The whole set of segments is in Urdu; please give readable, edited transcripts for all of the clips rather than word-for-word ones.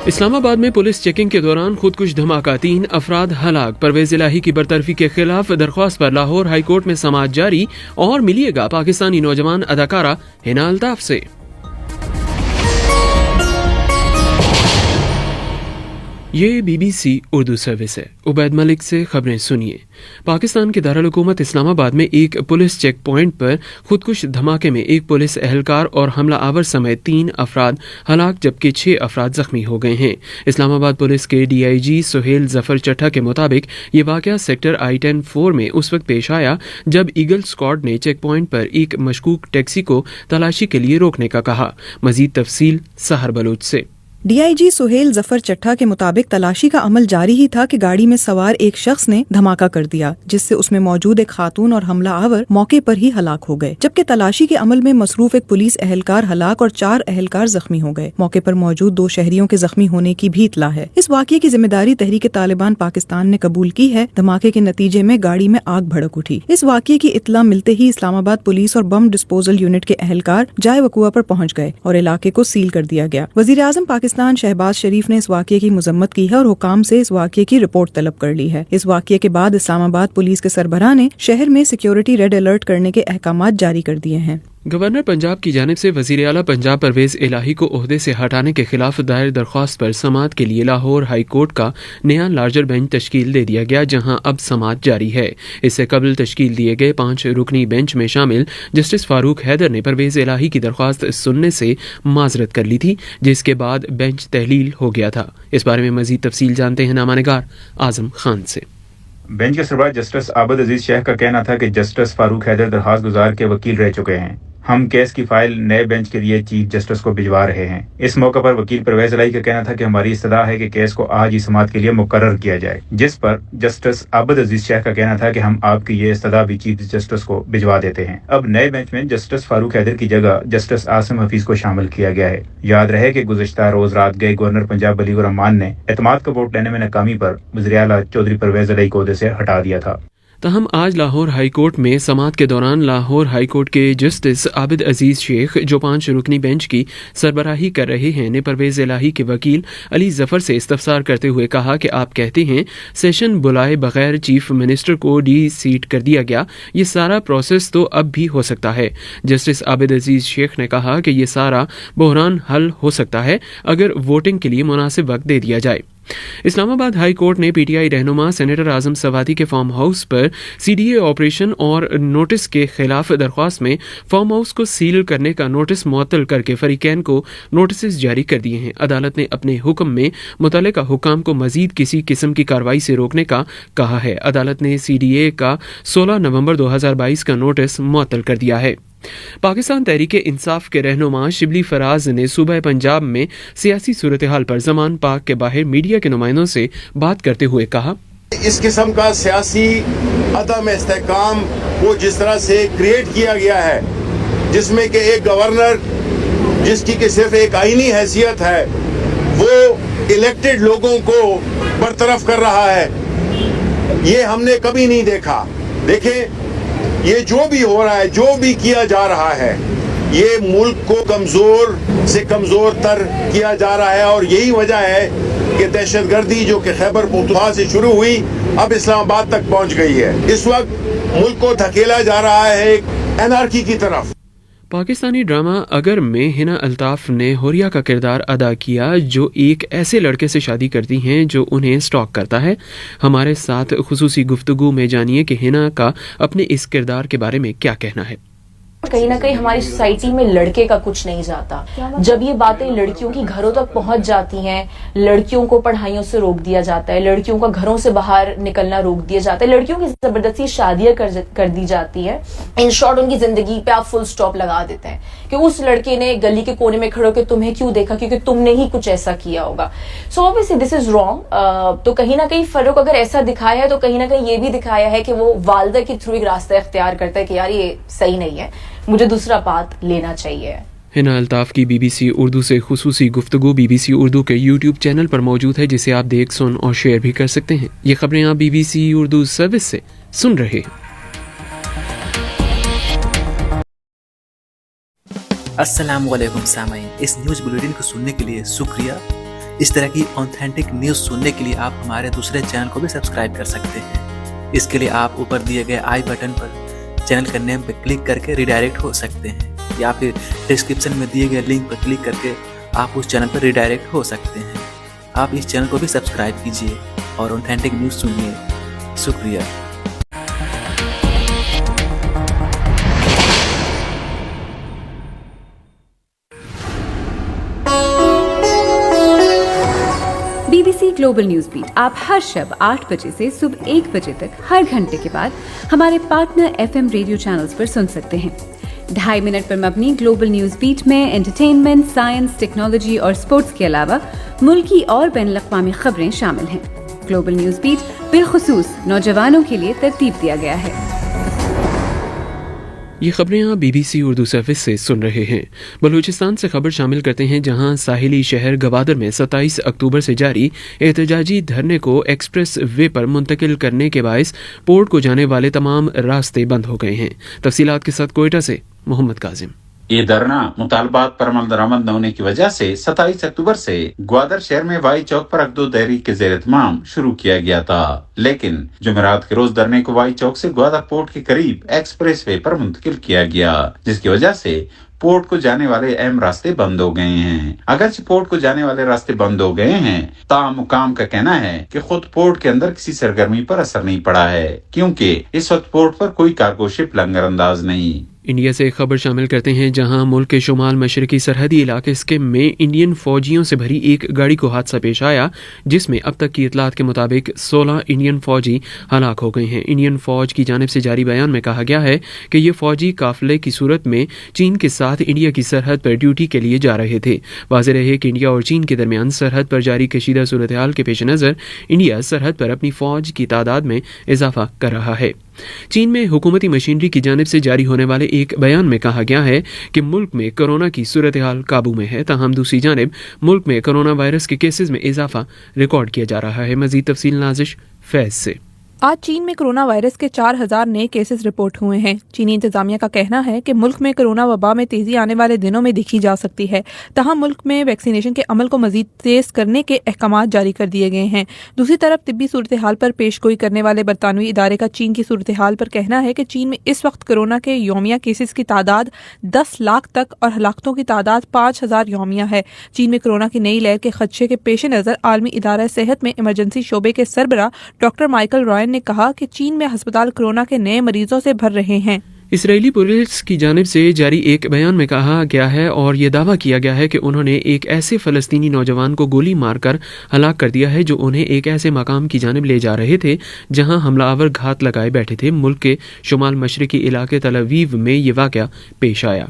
اسلام آباد میں پولیس چیکنگ کے دوران خودکش دھماکہ، 3 افراد ہلاک۔ پرویز الہی کی برطرفی کے خلاف درخواست پر لاہور ہائی کورٹ میں سماعت جاری، اور ملیے گا پاکستانی نوجوان اداکارہ ہنا الطاف سے۔ یہ BBC اردو سروس ہے۔ عبید ملک سے خبریں سنیے۔ پاکستان کے دارالحکومت اسلام آباد میں ایک پولیس چیک پوائنٹ پر خودکش دھماکے میں ایک پولیس اہلکار اور حملہ آور سمیت 3 افراد ہلاک جبکہ 6 افراد زخمی ہو گئے ہیں۔ اسلام آباد پولیس کے DIG سہیل ظفر چٹھا کے مطابق یہ واقعہ سیکٹر I-10-4 میں اس وقت پیش آیا جب ایگل اسکواڈ نے چیک پوائنٹ پر ایک مشکوک ٹیکسی کو تلاشی کے لیے روکنے کا کہا۔ مزید تفصیل سحر بلوچ سے۔ DIG سہیل ظفر چٹھا کے مطابق تلاشی کا عمل جاری ہی تھا کہ گاڑی میں سوار ایک شخص نے دھماکہ کر دیا، جس سے اس میں موجود ایک خاتون اور حملہ آور موقع پر ہی ہلاک ہو گئے، جبکہ تلاشی کے عمل میں مصروف ایک پولیس اہلکار ہلاک اور 4 اہلکار زخمی ہو گئے۔ موقع پر موجود 2 شہریوں کے زخمی ہونے کی بھی اطلاع ہے۔ اس واقعے کی ذمہ داری تحریک طالبان پاکستان نے قبول کی ہے۔ دھماکے کے نتیجے میں گاڑی میں آگ بھڑک اٹھی۔ اس واقعے کی اطلاع ملتے ہی اسلام آباد پولیس اور بم ڈسپوزل یونٹ کے اہلکار جائے وقوع پر پہنچ گئے اور علاقے کو سیل کر دیا گیا۔ وزیر اعظم پاکستان شہباز شریف نے اس واقعے کی مذمت کی ہے اور حکام سے اس واقعے کی رپورٹ طلب کر لی ہے۔ اس واقعے کے بعد اسلام آباد پولیس کے سربراہ نے شہر میں سیکیورٹی ریڈ الرٹ کرنے کے احکامات جاری کر دیے ہیں۔ گورنر پنجاب کی جانب سے وزیر اعلیٰ پنجاب پرویز الہی کو عہدے سے ہٹانے کے خلاف دائر درخواست پر سماعت کے لیے لاہور ہائی کورٹ کا نیا لارجر بینچ تشکیل دے دیا گیا، جہاں اب سماعت جاری ہے۔ اس سے قبل تشکیل دیے گئے 5 رکنی بینچ میں شامل جسٹس فاروق حیدر نے پرویز الہی کی درخواست سننے سے معذرت کر لی تھی، جس کے بعد بینچ تحلیل ہو گیا تھا۔ اس بارے میں مزید تفصیل جانتے ہیں نامہ نگار اعظم خان سے۔ بینچ کے سربراہ جسٹس عابد عزیز شیخ کا کہنا تھا کہ جسٹس فاروق حیدر درخواست گزار کے وکیل رہ چکے ہیں۔ ہم کیس کی فائل نئے بینچ کے لیے چیف جسٹس کو بھجوا رہے ہیں۔ اس موقع پر وکیل پرویز الہی کا کہنا تھا کہ ہماری استدعا ہے کہ کیس کو آج ہی سماعت کے لیے مقرر کیا جائے، جس پر جسٹس عابد عزیز شیخ کا کہنا تھا کہ ہم آپ کی یہ استدعا بھی چیف جسٹس کو بھجوا دیتے ہیں۔ اب نئے بینچ میں جسٹس فاروق حیدر کی جگہ جسٹس عاصم حفیظ کو شامل کیا گیا ہے۔ یاد رہے کہ گزشتہ روز رات گئے گورنر پنجاب بلیغ الرحمان نے اعتماد کا ووٹ لینے میں ناکامی پر وزیر اعلیٰ چودھری پرویز الہی کو عہدے سے ہٹا دیا تھا۔ تاہم آج لاہور ہائی کورٹ میں سماعت کے دوران لاہور ہائی کورٹ کے جسٹس عابد عزیز شیخ، جو 5 رکنی بینچ کی سربراہی کر رہے ہیں، نے پرویز الہی کے وکیل علی ظفر سے استفسار کرتے ہوئے کہا کہ آپ کہتے ہیں سیشن بلائے بغیر چیف منسٹر کو ڈی سیٹ کر دیا گیا، یہ سارا پروسیس تو اب بھی ہو سکتا ہے۔ جسٹس عابد عزیز شیخ نے کہا کہ یہ سارا بحران حل ہو سکتا ہے اگر ووٹنگ کے لیے مناسب وقت دے دیا جائے۔ اسلام آباد ہائی کورٹ نے PTI رہنما سینیٹر اعظم سوادی کے فارم ہاؤس پر CDA آپریشن اور نوٹس کے خلاف درخواست میں فارم ہاؤس کو سیل کرنے کا نوٹس معطل کر کے فریقین کو نوٹسز جاری کر دیے ہیں۔ عدالت نے اپنے حکم میں متعلقہ حکام کو مزید کسی قسم کی کارروائی سے روکنے کا کہا ہے۔ عدالت نے CDA کا 16 نومبر 2022 کا نوٹس معطل کر دیا ہے۔ پاکستان تحریک انصاف کے رہنما شبلی فراز نے صوبہ پنجاب میں سیاسی صورتحال پر زمان پاک کے باہر میڈیا کے نمائندوں سے بات کرتے ہوئے کہا، اس قسم کا سیاسی عدم استحکام وہ جس طرح سے کریٹ کیا گیا ہے، جس میں کہ ایک گورنر جس کی کہ صرف ایک آئینی حیثیت ہے، وہ الیکٹڈ لوگوں کو برطرف کر رہا ہے، یہ ہم نے کبھی نہیں دیکھا۔ دیکھیں، یہ جو بھی ہو رہا ہے، جو بھی کیا جا رہا ہے، یہ ملک کو کمزور سے کمزور تر کیا جا رہا ہے، اور یہی وجہ ہے کہ دہشت گردی جو کہ خیبر پختونخوا سے شروع ہوئی اب اسلام آباد تک پہنچ گئی ہے۔ اس وقت ملک کو دھکیلا جا رہا ہے ایک انارکی کی طرف۔ پاکستانی ڈرامہ اگر میں ہنا الطاف نے حوریہ کا کردار ادا کیا جو ایک ایسے لڑکے سے شادی کرتی ہیں جو انہیں سٹاک کرتا ہے۔ ہمارے ساتھ خصوصی گفتگو میں جانیے کہ ہنا کا اپنے اس کردار کے بارے میں کیا کہنا ہے۔ کہیں نہ کہیں ہماری سوسائٹی میں لڑکے کا کچھ نہیں جاتا۔ جب یہ باتیں لڑکیوں کی گھروں تک پہنچ جاتی ہیں، لڑکیوں کو پڑھائیوں سے روک دیا جاتا ہے، لڑکیوں کا گھروں سے باہر نکلنا روک دیا جاتا ہے، لڑکیوں کی زبردستی شادیاں کر دی جاتی ہے، ان شارٹ ان کی زندگی پہ آپ فل سٹاپ لگا دیتے ہیں کہ اس لڑکے نے گلی کے کونے میں کھڑے ہو کے تمہیں کیوں دیکھا، کیونکہ تم نے ہی کچھ ایسا کیا ہوگا۔ سو obviously دس از رانگ۔ تو کہیں نہ کہیں فروغ اگر ایسا دکھایا ہے تو کہیں نہ کہیں یہ بھی دکھایا ہے کہ وہ والدہ کے تھرو ایک راستہ اختیار کرتا ہے کہ یار یہ صحیح نہیں ہے، مجھے دوسرا پاتھ لینا چاہیے۔ ہنا الطاف کی BBC اردو سے خصوصی گفتگو BBC اردو کے YouTube چینل پر موجود ہے، جسے آپ دیکھ سن اور شیئر بھی کر سکتے ہیں۔ یہ خبریں آپ BBC اردو سروس سے سن رہے ہیں۔ السلام علیکم سامعین، اس نیوز بلیٹن کو سننے کے لیے شکریہ۔ اس طرح کی آتھینٹک نیوز سننے کے لیے آپ ہمارے دوسرے چینل کو بھی سبسکرائب کر سکتے ہیں۔ اس کے لیے آپ اوپر دیے گئے آئی بٹن پر چینل کا نیم پہ کلک کر کے ریڈائریکٹ ہو سکتے ہیں، یا پھر ڈسکرپشن میں دیے گئے لنک پر کلک کر کے آپ اس چینل پر ریڈائریکٹ ہو سکتے ہیں۔ آپ اس چینل کو بھی سبسکرائب کیجیے اور آتھینٹک نیوز سنیے۔ شکریہ۔ BBC گلوبل نیوز بیٹ آپ ہر شب 8 بجے سے صبح 1 بجے تک ہر گھنٹے کے بعد ہمارے پارٹنر FM ریڈیو چینلز پر سن سکتے ہیں۔ 2.5 منٹ پر مبنی گلوبل نیوز بیٹ میں انٹرٹینمنٹ، سائنس، ٹیکنالوجی اور سپورٹس کے علاوہ ملکی اور بین الاقوامی خبریں شامل ہیں۔ گلوبل نیوز بیٹ بالخصوص نوجوانوں کے لیے ترتیب دیا گیا ہے۔ یہ خبریں آپ BBC اردو سروس سے سن رہے ہیں۔ بلوچستان سے خبر شامل کرتے ہیں، جہاں ساحلی شہر گوادر میں 27 اکتوبر سے جاری احتجاجی دھرنے کو ایکسپریس وے پر منتقل کرنے کے باعث پورٹ کو جانے والے تمام راستے بند ہو گئے ہیں۔ تفصیلات کے ساتھ کوئٹہ سے محمد کاظم۔ یہ دھرنا مطالبات پر عمل درآمد نہ ہونے کی وجہ سے 27 اکتوبر سے گوادر شہر میں وائی چوک پر اقدو دہری کے زیر اہتمام شروع کیا گیا تھا، لیکن جمعرات کے روز دھرنے کو وائی چوک سے گوادر پورٹ کے قریب ایکسپریس وے پر منتقل کیا گیا، جس کی وجہ سے پورٹ کو جانے والے اہم راستے بند ہو گئے ہیں۔ اگرچہ پورٹ کو جانے والے راستے بند ہو گئے ہیں، تاہم حکام کا کہنا ہے کہ خود پورٹ کے اندر کسی سرگرمی پر اثر نہیں پڑا ہے، کیونکہ اس وقت پورٹ پر کوئی کارگو شپ لنگر انداز نہیں۔ انڈیا سے خبر شامل کرتے ہیں، جہاں ملک کے شمال مشرقی سرحدی علاقے سکم میں انڈین فوجیوں سے بھری ایک گاڑی کو حادثہ پیش آیا، جس میں اب تک کی اطلاعات کے مطابق 16 انڈین فوجی ہلاک ہو گئے ہیں۔ انڈین فوج کی جانب سے جاری بیان میں کہا گیا ہے کہ یہ فوجی قافلے کی صورت میں چین کے ساتھ انڈیا کی سرحد پر ڈیوٹی کے لیے جا رہے تھے۔ واضح رہے کہ انڈیا اور چین کے درمیان سرحد پر جاری کشیدہ صورتحال کے پیش نظر انڈیا سرحد پر اپنی فوج کی تعداد میں اضافہ کر رہا ہے۔ چین میں حکومتی مشینری کی جانب سے جاری ہونے والے ایک بیان میں کہا گیا ہے کہ ملک میں کورونا کی صورتحال قابو میں ہے، تاہم دوسری جانب ملک میں کورونا وائرس کے کیسز میں اضافہ ریکارڈ کیا جا رہا ہے۔ مزید تفصیل نازش فیض سے۔ آج چین میں کرونا وائرس کے 4000 نئے کیسز رپورٹ ہوئے ہیں۔ چینی انتظامیہ کا کہنا ہے کہ ملک میں کرونا وبا میں تیزی آنے والے دنوں میں دیکھی جا سکتی ہے، تاہم ملک میں ویکسینیشن کے عمل کو مزید تیز کرنے کے احکامات جاری کر دیے گئے ہیں۔ دوسری طرف طبی صورتحال پر پیش گوئی کرنے والے برطانوی ادارے کا چین کی صورتحال پر کہنا ہے کہ چین میں اس وقت کرونا کے یومیہ کیسز کی تعداد 10 لاکھ تک اور ہلاکتوں کی تعداد 5000 یومیہ ہے۔ چین میں کرونا کی نئی لہر کے خدشے کے پیش نظر عالمی ادارہ صحت میں ایمرجنسی شعبے کے سربراہ ڈاکٹر مائیکل رائن نے کہا کہ چین میں ہسپتال کورونا کے نئے مریضوں سے بھر رہے ہیں۔ اسرائیلی پولیس کی جانب سے جاری ایک بیان میں کہا گیا ہے اور یہ دعویٰ کیا گیا ہے کہ انہوں نے ایک ایسے فلسطینی نوجوان کو گولی مار کر ہلاک کر دیا ہے جو انہیں ایک ایسے مقام کی جانب لے جا رہے تھے جہاں حملہ آور گھات لگائے بیٹھے تھے۔ ملک کے شمال مشرقی علاقے تل اویو میں یہ واقعہ پیش آیا۔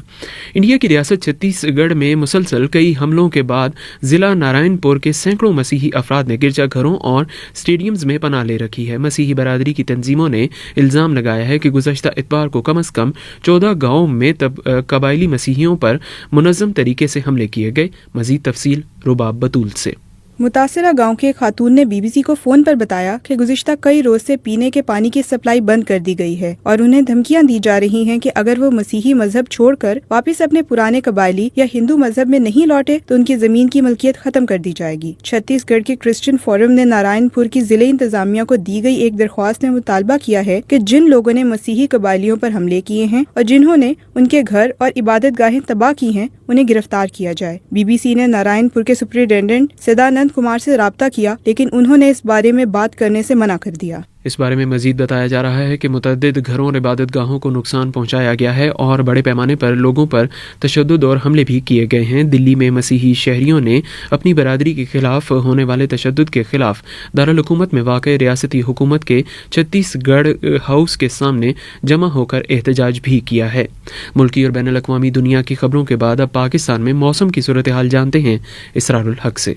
انڈیا کی ریاست چھتیس گڑھ میں مسلسل کئی حملوں کے بعد ضلع نارائن پور کے سینکڑوں مسیحی افراد نے گرجا گھروں اور اسٹیڈیمز میں پناہ لے رکھی ہے۔ مسیحی برادری کی تنظیموں نے الزام لگایا ہے کہ گزشتہ اتوار کو کم از کم 14 گاؤں میں قبائلی مسیحیوں پر منظم طریقے سے حملے کیے گئے۔ مزید تفصیل رباب بطول سے۔ متاثرہ گاؤں کے خاتون نے BBC کو فون پر بتایا کہ گزشتہ کئی روز سے پینے کے پانی کی سپلائی بند کر دی گئی ہے اور انہیں دھمکیاں دی جا رہی ہیں کہ اگر وہ مسیحی مذہب چھوڑ کر واپس اپنے پرانے قبائلی یا ہندو مذہب میں نہیں لوٹے تو ان کی زمین کی ملکیت ختم کر دی جائے گی۔ چھتیس گڑھ کے کرسچن فورم نے نارائن پور کی ضلعی انتظامیہ کو دی گئی ایک درخواست میں مطالبہ کیا ہے کہ جن لوگوں نے مسیحی قبائلیوں پر حملے کیے ہیں اور جنہوں نے ان کے گھر اور عبادت گاہیں تباہ کی ہیں انہیں گرفتار کیا جائے۔ BBC نے نارائن پور کے سپرنٹینڈنٹ سدانند کمار سے رابطہ کیا، لیکن انہوں نے اس بارے میں بات کرنے سے منع کر دیا۔ اس بارے میں مزید بتایا جا رہا ہے کہ متعدد گھروں اور عبادت گاہوں کو نقصان پہنچایا گیا ہے اور بڑے پیمانے پر لوگوں پر تشدد اور حملے بھی کیے گئے ہیں۔ دلی میں مسیحی شہریوں نے اپنی برادری کے خلاف ہونے والے تشدد کے خلاف دارالحکومت میں واقع ریاستی حکومت کے چھتیس گڑھ ہاؤس کے سامنے جمع ہو کر احتجاج بھی کیا ہے۔ ملکی اور بین الاقوامی دنیا کی خبروں کے بعد اب پاکستان میں موسم کی صورتحال جانتے ہیں اسرار الحق سے۔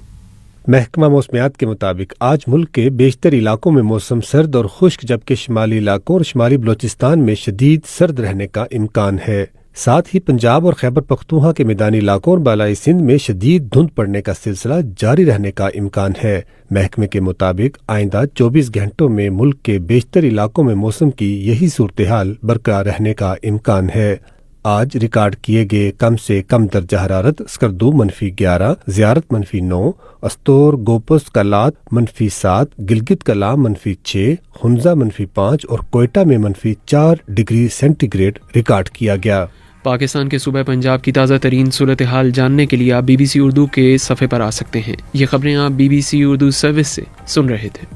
محکمہ موسمیات کے مطابق آج ملک کے بیشتر علاقوں میں موسم سرد اور خشک، جبکہ شمالی علاقوں اور شمالی بلوچستان میں شدید سرد رہنے کا امکان ہے۔ ساتھ ہی پنجاب اور خیبر پختونخوا کے میدانی علاقوں اور بالائی سندھ میں شدید دھند پڑنے کا سلسلہ جاری رہنے کا امکان ہے۔ محکمے کے مطابق آئندہ 24 گھنٹوں میں ملک کے بیشتر علاقوں میں موسم کی یہی صورتحال برقرار رہنے کا امکان ہے۔ آج ریکارڈ کیے گئے کم سے کم درجہ حرارت اسکردو -11، زیارت -9، استور گوپس کلات -7، گلگت کلا -6، ہنزا -5 اور کوئٹہ میں -4 ڈگری سینٹی گریڈ ریکارڈ کیا گیا۔ پاکستان کے صوبہ پنجاب کی تازہ ترین صورتحال جاننے کے لیے آپ BBC اردو کے صفحے پر آ سکتے ہیں۔ یہ خبریں آپ BBC اردو سروس سے سن رہے تھے۔